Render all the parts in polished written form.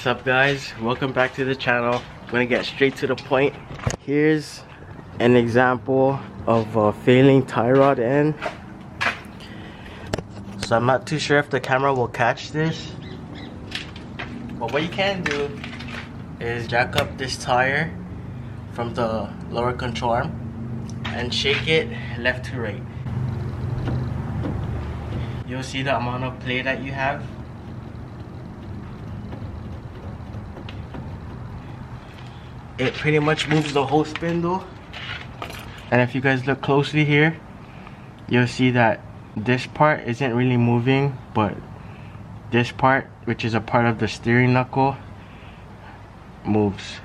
What's up guys, welcome back to the channel. I'm gonna get straight to the point. Here's an example of a failing tie rod end. So I'm not too sure if the camera will catch this, but what you can do is jack up this tire from the lower control arm and shake it left to right. You'll see the amount of play that you have. It pretty much moves the whole spindle, and if you guys look closely here, you'll see that this part isn't really moving, but this part, which is a part of the steering knuckle, moves.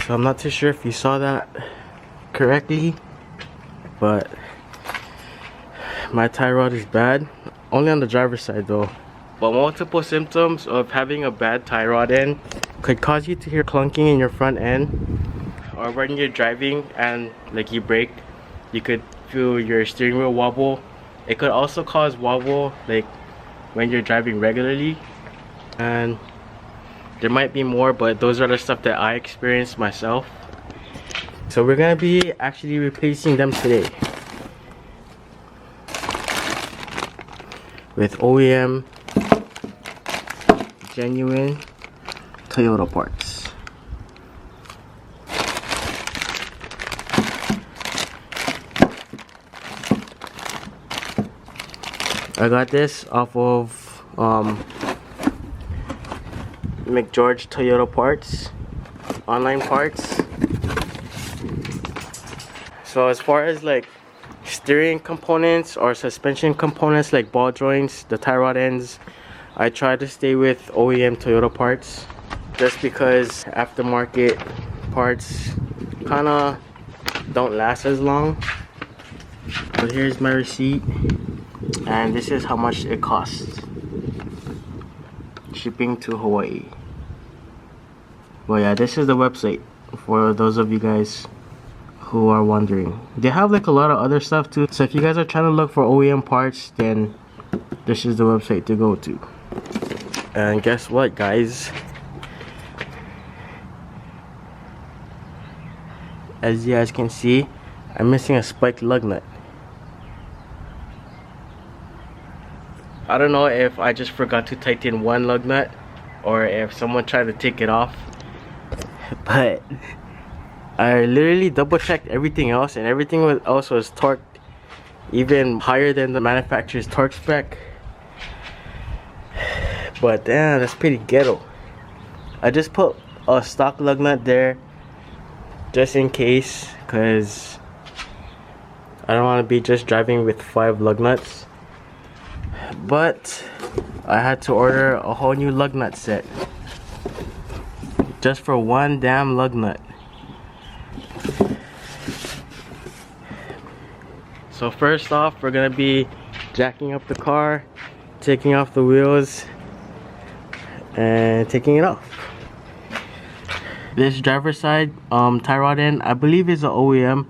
So I'm not too sure if you saw that correctly, but my tie rod is bad, only on the driver's side though. But multiple symptoms of having a bad tie rod end could cause you to hear clunking in your front end, or when you're driving and like you brake, you could feel your steering wheel wobble. It could also cause wobble like when you're driving regularly, and there might be more, but those are the stuff that I experienced myself. So we're gonna be actually replacing them today with OEM genuine Toyota parts. I got this off of McGeorge Toyota parts, online parts. So as far as like steering components or suspension components like ball joints, the tie rod ends, I try to stay with OEM Toyota parts, just because aftermarket parts kinda don't last as long. But here's my receipt, and this is how much it costs shipping to Hawaii. Well, yeah, this is the website for those of you guys who are wondering. They have like a lot of other stuff too, so if you guys are trying to look for OEM parts, then this is the website to go to. And guess what guys, as you guys can see, I'm missing a spiked lug nut. I don't know if I just forgot to tighten one lug nut or if someone tried to take it off, but I literally double checked everything else, and everything else was torqued even higher than the manufacturer's torque spec. But damn, that's pretty ghetto. I just put a stock lug nut there just in case, because I don't want to be just driving with 5 lug nuts. But I had to order a whole new lug nut set just for one damn lug nut. So first off, we're gonna be jacking up the car, taking off the wheels, and taking it off. This driver's side tie rod end, I believe is an OEM.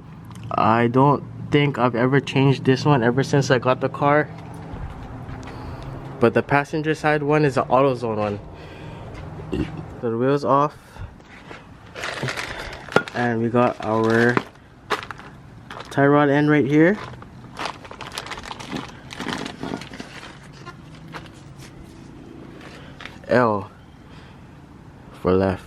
I don't think I've ever changed this one ever since I got the car. But the passenger side one is an AutoZone one. So the wheels off, and we got our tie rod end right here. L for left.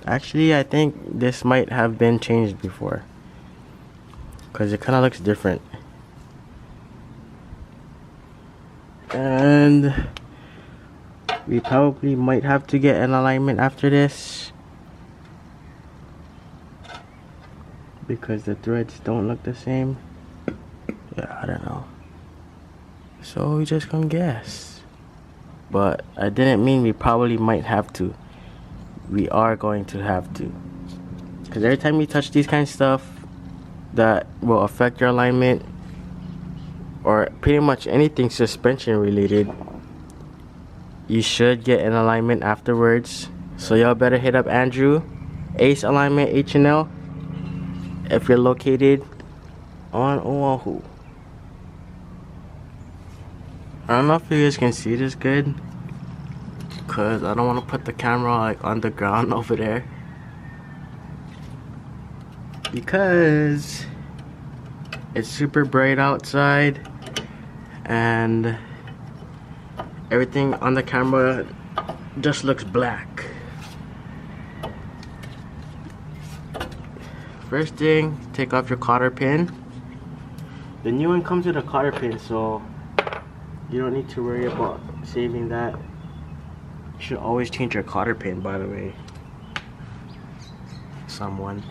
Actually, I think this might have been changed before, because it kind of looks different. And we probably might have to get an alignment after this, because the threads don't look the same. Yeah, I don't know. So we just gonna guess. But I didn't mean we probably might have to. We are going to have to. Because every time you touch these kind of stuff that will affect your alignment, or pretty much anything suspension related, you should get an alignment afterwards, So y'all better hit up Andrew, Ace Alignment H&L, if you're located on Oahu. I don't know if you guys can see this good, cause I don't want to put the camera like on the ground over there, because it's super bright outside and everything on the camera just looks black. First thing, take off your cotter pin. The new one comes with a cotter pin, so you don't need to worry about saving that. You should always change your cotter pin, by the way. Someone.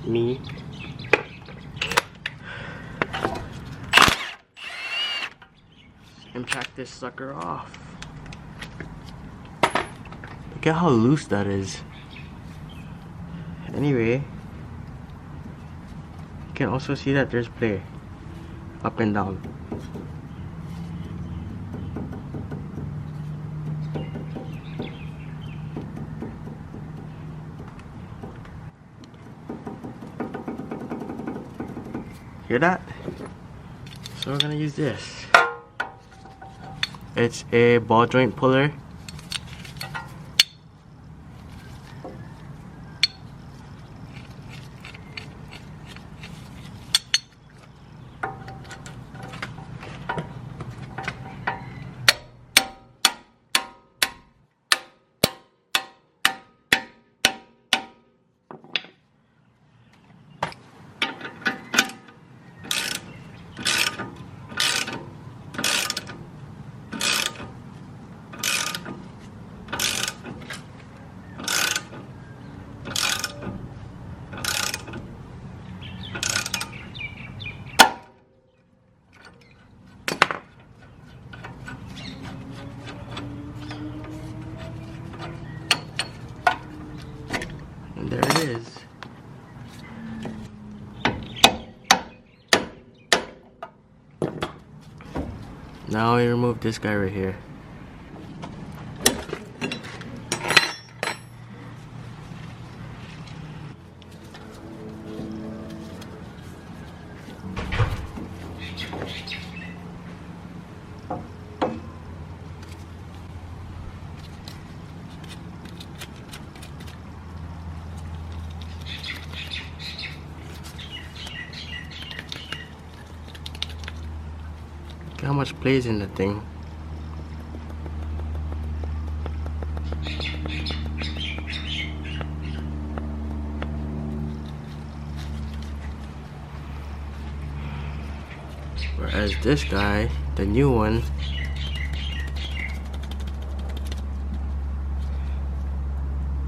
Me. Impact this sucker off. Look at how loose that is. Anyway, you can also see that there's play up and down. Hear that? So we're gonna use this. It's a ball joint puller. And there it is. Now we remove this guy right here. Look how much plays in the thing. Whereas this guy, the new one,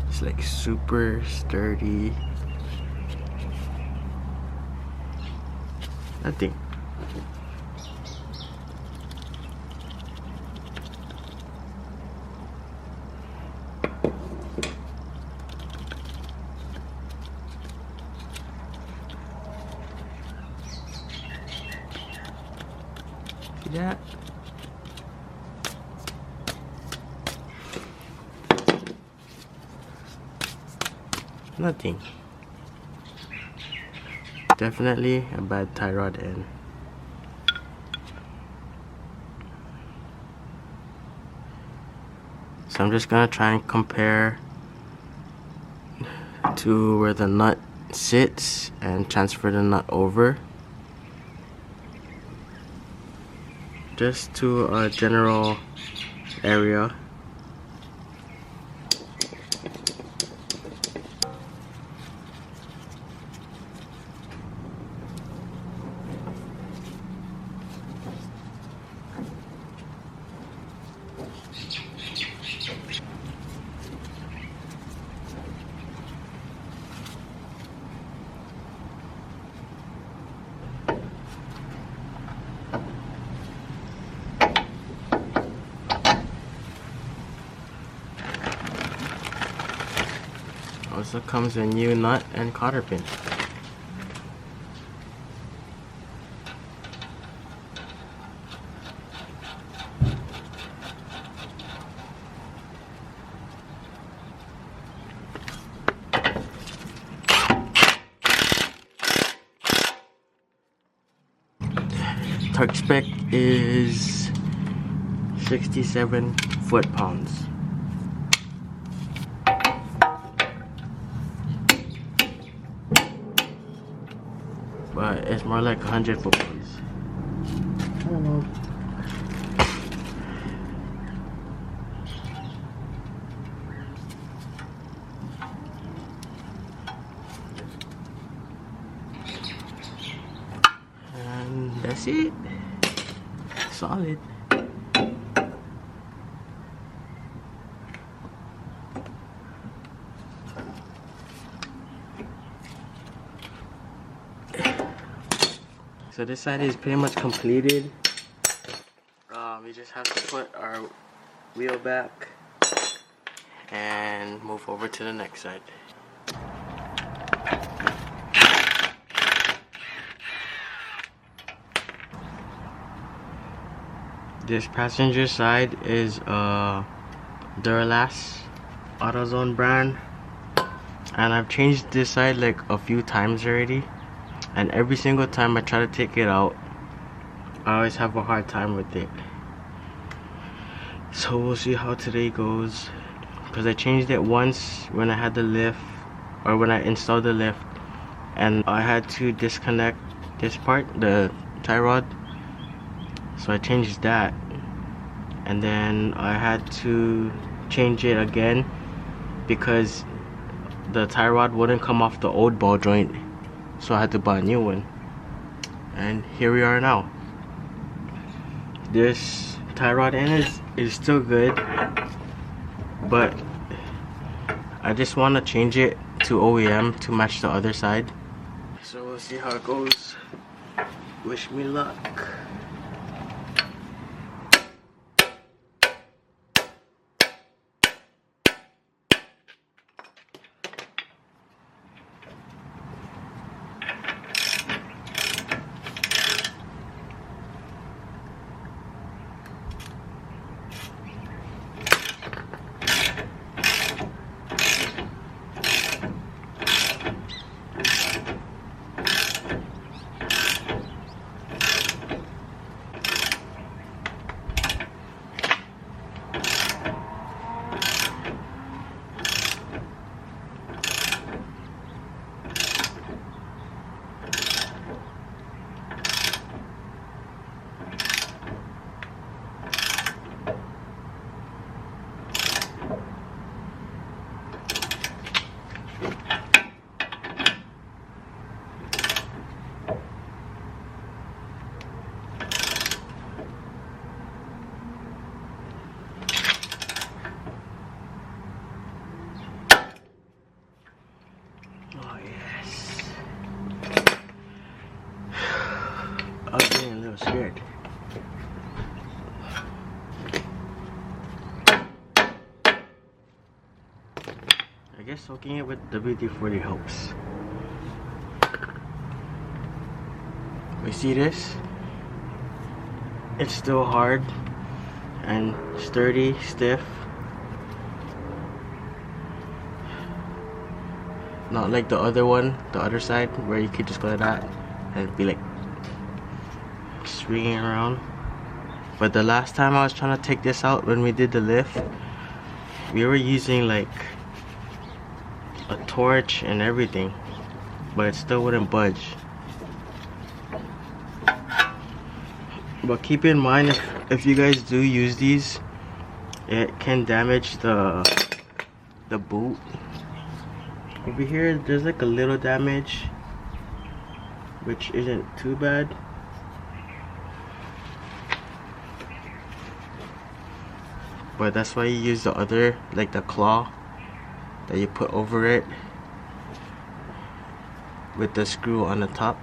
it's like super sturdy. Nothing. See that? Nothing. Definitely a bad tie rod end. So I'm just gonna try and compare to where the nut sits and transfer the nut over, just to a general area. Also comes a new nut and cotter pin. torque spec is 67 foot-pounds. But it's more like 100 foot-pounds. I don't know. And that's it. Solid. So this side is pretty much completed. We just have to put our wheel back and move over to the next side. This passenger side is Duralast AutoZone brand, and I've changed this side like a few times already, and every single time I try to take it out, I always have a hard time with it. So we'll see how today goes, because I changed it once when I had the lift, or when I installed the lift, and I had to disconnect this part, the tie rod. So I changed that, and then I had to change it again because the tie rod wouldn't come off the old ball joint, so I had to buy a new one. And here we are now. This tie rod end is still good, but I just want to change it to OEM to match the other side. So we'll see how it goes. Wish me luck. I was getting a little scared. I guess soaking it with WD-40 helps. We see this? It's still hard and sturdy, stiff. Not like the other one, the other side, where you could just go like that and it'd be like swinging around. But the last time I was trying to take this out when we did the lift, we were using like a torch and everything, but it still wouldn't budge. But keep in mind, if you guys do use these, it can damage the boot. Over here there's like a little damage, which isn't too bad. But that's why you use the other, like the claw that you put over it with the screw on the top.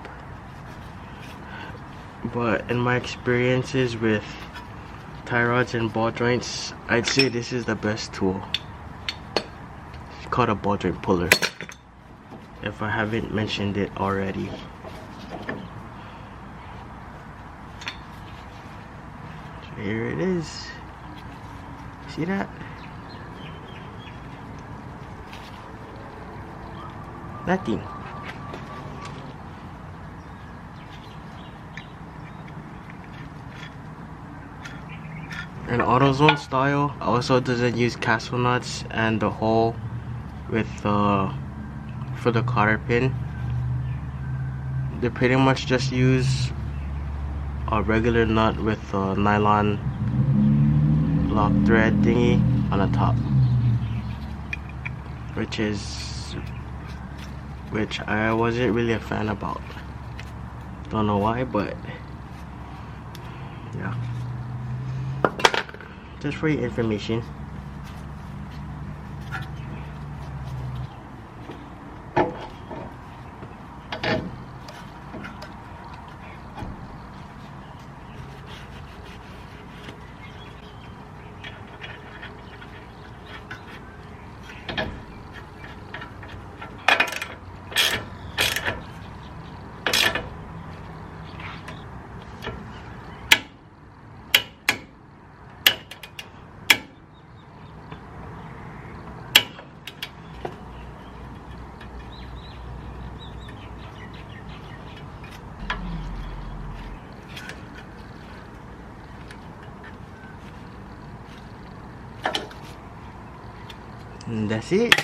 But in my experiences with tie rods and ball joints, I'd say this is the best tool. It's called a ball joint puller, if I haven't mentioned it already. So here it is. See that? Nothing. an AutoZone style. Also doesn't use castle nuts and the hole with for the cotter pin. They pretty much just use a regular nut with a nylon lock thread thingy on the top, which I wasn't really a fan about. Don't know why, but yeah, just for your information. And that's it.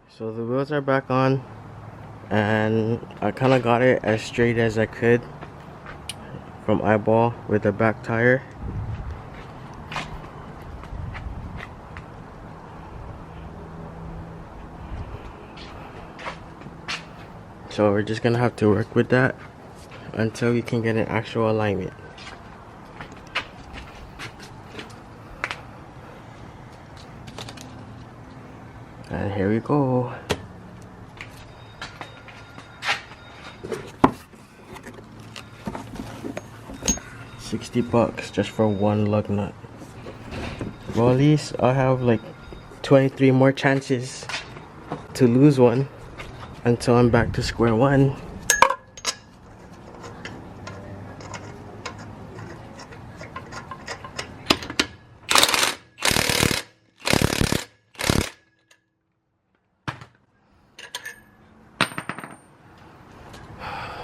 So the wheels are back on, and I kind of got it as straight as I could from eyeball with the back tire. So we're just gonna have to work with that until we can get an actual alignment. And here we go. $60 just for one lug nut. Well, at least I'll have like 23 more chances to lose one until I'm back to square one.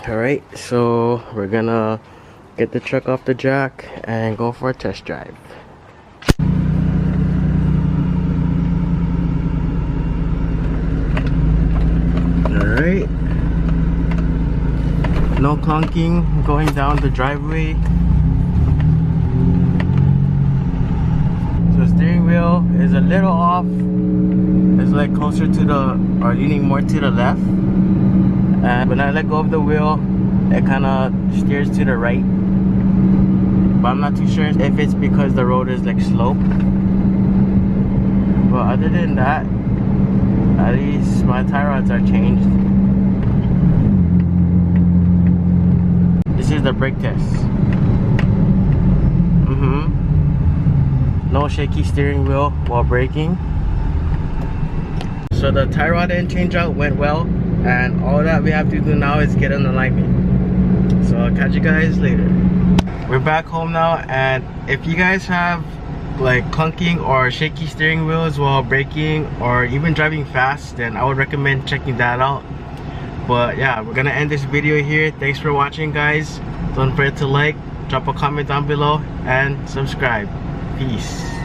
Alright, so we're gonna get the truck off the jack and go for a test drive. Alright, no clunking going down the driveway. So steering wheel is a little off. It's like closer to the, or leaning more to the left. And when I let go of the wheel, it kind of steers to the right, but I'm not too sure if it's because the road is like sloped. But other than that, at least my tie rods are changed. This is the brake test. No shaky steering wheel while braking. So the tie rod and change out went well, and all that we have to do now is get an alignment. So I'll catch you guys later. We're back home now, and if you guys have like clunking or shaky steering wheels while braking or even driving fast, then I would recommend checking that out. But yeah, we're gonna end this video here. Thanks for watching, guys. Don't forget to like, drop a comment down below, and subscribe. Peace.